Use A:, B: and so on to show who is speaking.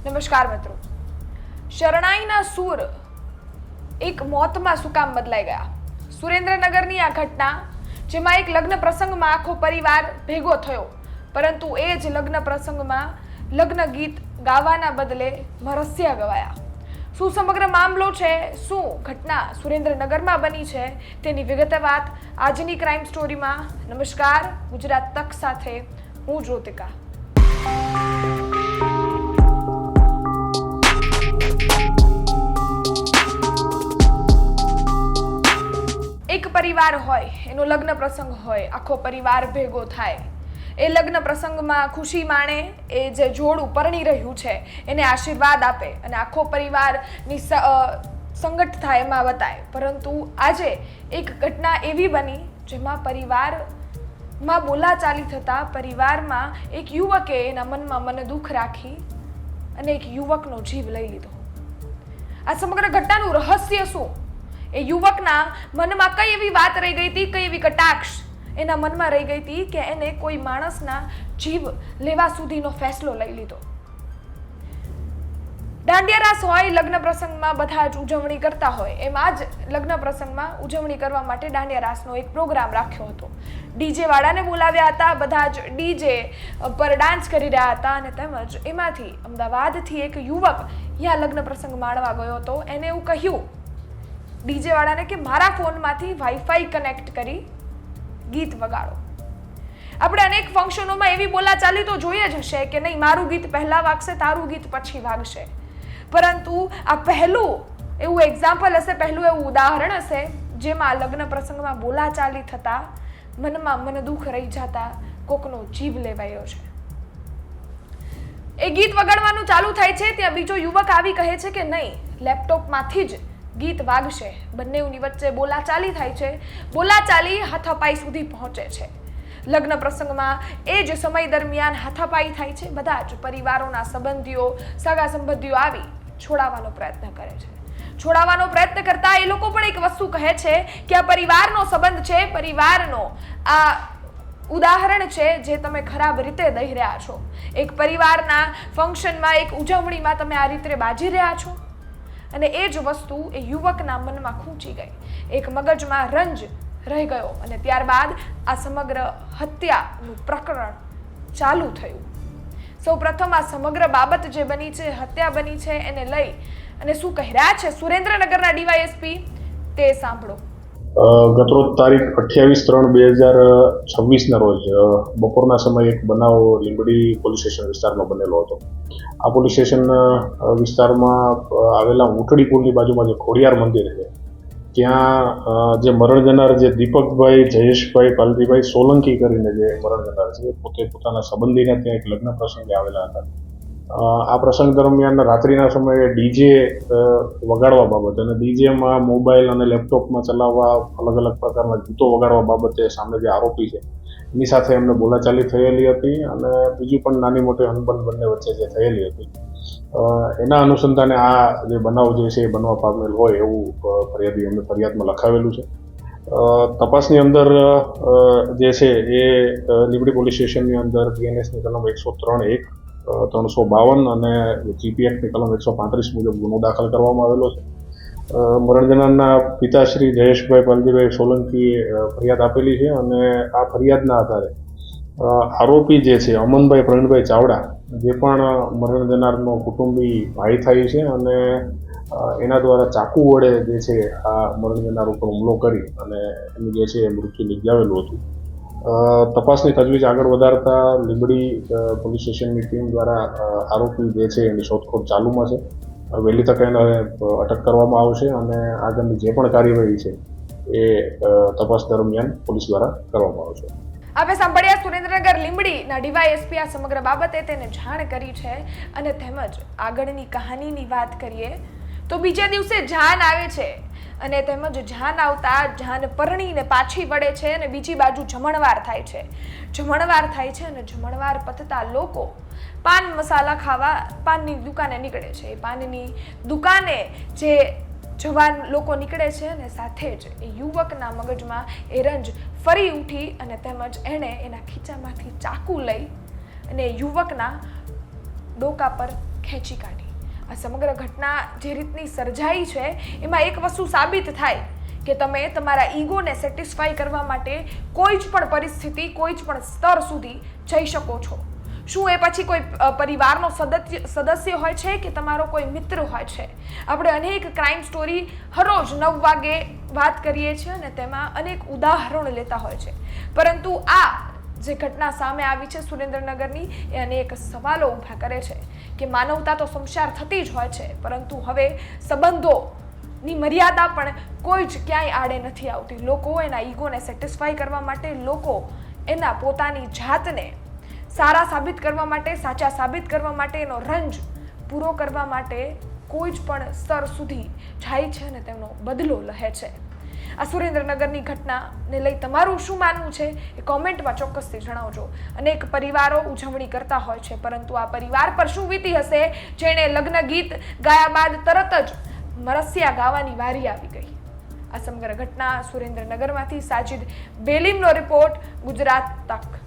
A: નમસ્કાર મિત્રો. શરણાઈના સૂર એક મોતમાં શું કામ બદલાઈ ગયા? સુરેન્દ્રનગરની આ ઘટના, જેમાં એક લગ્ન પ્રસંગમાં આખો પરિવાર ભેગો થયો, પરંતુ એ જ લગ્ન પ્રસંગમાં લગ્ન ગીત ગાવાના બદલે મરસ્યા ગવાયા. શું સમગ્ર મામલો છે? શું ઘટના સુરેન્દ્રનગરમાં બની છે? તેની વિગતે વાત આજની ક્રાઇમ સ્ટોરીમાં. નમસ્કાર, ગુજરાત તક સાથે હું જ્યોતિકા. એક પરિવાર હોય, એનો લગ્ન પ્રસંગ હોય, આખો પરિવાર ભેગો થાય, એ લગ્ન પ્રસંગમાં ખુશી માણે, એ જે જોડું પરણી રહ્યું છે એને આશીર્વાદ આપે અને આખો પરિવારની સંગત થાય, એમાં વતાય. પરંતુ આજે એક ઘટના એવી બની જેમાં પરિવારમાં બોલાચાલી થતા પરિવારમાં એક યુવકે એના મનમાં મને દુઃખ રાખી અને એક યુવકનો જીવ લઈ લીધો. આ સમગ્ર ઘટનાનું રહસ્ય શું? એ યુવકના મનમાં કઈ એવી વાત રહી ગઈ હતી, કઈ એવી કટાક્ષ એના મનમાં રહી ગઈ હતી કે એને કોઈ માણસના જીવ લેવા સુધીનો ફેસલો લઈ લીધો? દાંડિયા રાસ હોય, લગ્ન પ્રસંગમાં બધા જ ઉજવણી કરતા હોય, એમાં જ લગ્ન પ્રસંગમાં ઉજવણી કરવા માટે દાંડિયા રાસનો એક પ્રોગ્રામ રાખ્યો હતો. ડીજે વાળાને બોલાવ્યા હતા, બધા જ ડીજે પર ડાન્સ કરી રહ્યા હતા અને તેમજ એમાંથી અમદાવાદથી એક યુવક ત્યાં લગ્ન પ્રસંગ માણવા ગયો હતો. એને એવું કહ્યું ડીજે વાળાને કે મારા ફોનમાંથી વાઈફાઈ કનેક્ટ કરી ગીત વગાડો. આપણે અનેક ફંક્શનોમાં એવી બોલાચાલી તો જોઈએ જ હશે કે નહીં, મારું ગીત પહેલા વાગશે, તારું ગીત પછી વાગશે. પરંતુ આ પહેલું એવું એક્ઝામ્પલ હશે, પહેલું એવું ઉદાહરણ હશે જેમાં લગ્ન પ્રસંગમાં બોલાચાલી થતા મનમાં મને દુઃખ રહી જતા કોકનો જીવ લેવાયો છે. એ ગીત વગાડવાનું ચાલુ થાય છે, ત્યાં બીજો યુવક આવી કહે છે કે નહીં, લેપટોપમાંથી જ ગીત વાગશે. બંનેની વચ્ચે બોલાચાલી થાય છે, બોલાચાલી હાથાપાઈ સુધી પહોંચે છે. લગ્ન પ્રસંગમાં એ જ સમય દરમિયાન હાથાપાઈ થાય છે. બધા જ પરિવારોના સંબંધીઓ, સગા સંબંધીઓ આવી છોડાવવાનો પ્રયત્ન કરે છે. છોડાવવાનો પ્રયત્ન કરતા એ લોકો પણ એક વસ્તુ કહે છે કે આ પરિવારનો સંબંધ છે, પરિવારનો આ ઉદાહરણ છે જે તમે ખરાબ રીતે દઈ રહ્યા છો. એક પરિવારના ફંક્શનમાં, એક ઉજવણીમાં તમે આ રીતે બાજી રહ્યા છો. અને એ જ વસ્તુ એ યુવકના મનમાં ખૂંચી ગઈ, એક મગજમાં રંજ રહી ગયો અને ત્યારબાદ આ સમગ્ર હત્યાનું પ્રકરણ ચાલુ થયું. સૌ પ્રથમ આ સમગ્ર બાબત જે બની છે, હત્યા બની છે, એને લઈ અને શું કહી રહ્યા છે સુરેન્દ્રનગરના ડીવાયએસપી તે સાંભળો.
B: ગતરોજ તારીખ 28/3/2026 રોજ બપોરના સમયે એક બનાવ લીંબડી પોલીસ સ્ટેશન વિસ્તારમાં બનેલો હતો. આ પોલીસ સ્ટેશન વિસ્તારમાં આવેલા ઉટડી પુલની બાજુમાં જે ખોડિયાર મંદિર છે, ત્યાં જે મરણ જનાર જે દીપકભાઈ જયેશભાઈ પાલજીભાઈ સોલંકી કરીને જે મરણ જનાર છે, પોતે પોતાના સંબંધીને ત્યાં એક લગ્ન પ્રસંગે આવેલા હતા. આ પ્રસંગ દરમિયાન રાત્રિના સમયે ડીજે વગાડવા બાબતે અને ડીજેમાં મોબાઈલ અને લેપટોપમાં ચલાવવા, અલગ અલગ પ્રકારના ગીતો વગાડવા બાબતે સામે જે આરોપી છે એની સાથે એમને બોલાચાલી થયેલી હતી અને બીજી પણ નાની મોટી અનબન બંને વચ્ચે જે થયેલી હતી, એના અનુસંધાને આ જે બનાવ જે છે એ બનવા પામેલ હોય એવું ફરિયાદી એમને ફરિયાદમાં લખાવેલું છે. તપાસની અંદર જે છે એ લીંબડી પોલીસ સ્ટેશનની અંદર બીએનએસની કલમ 103(1), 352 અને જીપી એક્ટની કલમ 135 મુજબ ગુનો દાખલ કરવામાં આવેલો છે. મરણ જનારના પિતાશ્રી જયેશભાઈ પાલજીભાઈ સોલંકીએ ફરિયાદ આપેલી છે અને આ ફરિયાદના આધારે આરોપી જે છે અમનભાઈ પ્રવીણભાઈ ચાવડા, જે પણ મરણ જનારનો કુટુંબી ભાઈ થાય છે અને એના દ્વારા ચાકુ વડે જે છે આ મરણ જનાર ઉપર હુમલો કરી અને એનું જે છે મૃત્યુ નિપજાવેલું હતું. તપાસની તજવીજ આગળ વધારતા લીંબડી પોલીસ સ્ટેશનની ટીમ દ્વારા આરોપી જે છે એની શોધખોળ ચાલુમાં છે. વહેલી તકે એને અટક કરવામાં આવશે અને આગળની જે પણ કાર્યવાહી છે એ તપાસ દરમિયાન પોલીસ દ્વારા કરવામાં આવશે.
A: આપણે સાંભળ્યા સુરેન્દ્રનગર લીંબડીના ડીવાયએસપી આ સમગ્ર બાબતે તેને જાણ કરી છે. અને તેમજ આગળની કહાનીની વાત કરીએ તો બીજા દિવસે જાન આવે છે અને તેમજ જાન આવતા જાન પરણીને પાછી વળે છે અને બીજી બાજુ જમણવાર થાય છે. જમણવાર થાય છે અને જમણવાર પતતા લોકો પાન મસાલા ખાવા પાનની દુકાને નીકળે છે. એ પાનની દુકાને જે જવાન લોકો નીકળે છે અને સાથે જ એ યુવકના મગજમાં એ રંજ ફરી ઉઠી અને તેમજ એણે એના ખીચામાંથી ચાકુ લઈ અને યુવકના ડોકા પર ખેંચી કાઢી. આ સમગ્ર ઘટના જે રીતની સર્જાઈ છે એમાં એક વસ્તુ સાબિત થાય કે તમે તમારા ઈગોને સેટિસ્ફાઈ કરવા માટે કોઈ જ પણ પરિસ્થિતિ, કોઈ જ પણ સ્તર સુધી જઈ શકો છો. શું એ પછી કોઈ પરિવારનો સદસ્ય હોય છે કે તમારો કોઈ મિત્ર હોય છે. આપણે અનેક ક્રાઇમ સ્ટોરી હરરોજ 9 વાગે વાત કરીએ છીએ અને તેમાં અનેક ઉદાહરણો લેતા હોય છે, પરંતુ આ જે ઘટના સામે આવી છે સુરેન્દ્રનગરની એ અનેક સવાલો ઊભા કરે છે કે માનવતા તો શમશાર થતી જ હોય છે, પરંતુ હવે સંબંધોની મર્યાદા પણ કોઈ જ ક્યાંય આડે નથી આવતી. લોકો એના ઈગોને સેટિસ્ફાઈ કરવા માટે, લોકો એના પોતાની જાતને સારા સાબિત કરવા માટે, સાચા સાબિત કરવા માટે, એનો રંજ પૂરો કરવા માટે કોઈ જ પણ સ્તર સુધી જાય છે અને તેમનો બદલો લે છે. આ સુરેન્દ્રનગરની ઘટનાને લઈ તમારું શું માનવું છે એ કોમેન્ટમાં ચોક્કસથી જણાવજો. અનેક પરિવારો ઉજવણી કરતા હોય છે, પરંતુ આ પરિવાર પર શું વીતી હશે જેણે લગ્ન ગીત ગાયા બાદ તરત જ મરસિયા ગાવાની વારી આવી ગઈ. આ સમગ્ર ઘટના સુરેન્દ્રનગરમાંથી સાજિદ બેલીમનો રિપોર્ટ, ગુજરાત તક.